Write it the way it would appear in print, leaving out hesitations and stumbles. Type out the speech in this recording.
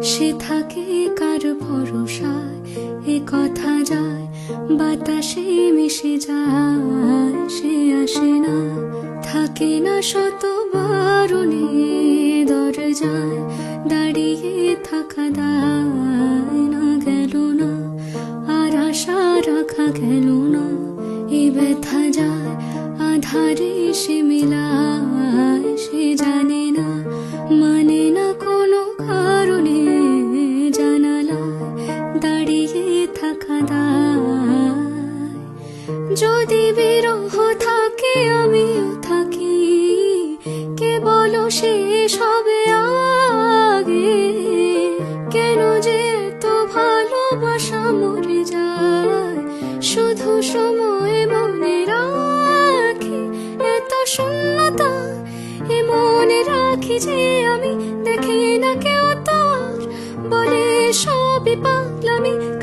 সে থাকে কার ভরসায়, এ কথা যায় বাতাসে মিশে যায়। সে আসে না, থাকে না শত বারণে, দরজায় দাঁড়িয়ে থাকা দায়। না গেল না, আর আশা রাখা গেল না, এ ব্যথা যায় আধারে সে মেলায়। সে জানে না, মানে না কোনো কারণে, জানালায় দাঁড়িয়ে থাকা দায়। যদি বিরহ থাকে আমিও থাকি, কে বলো শেষ হবে আগে? কেন যে এত ভালোবাসা মরে যায়, শুধু সময় মনে রাখি এত শূন্যতা। এ মনে রাখি যে আমি দেখি না কেউ, তো বলে সবই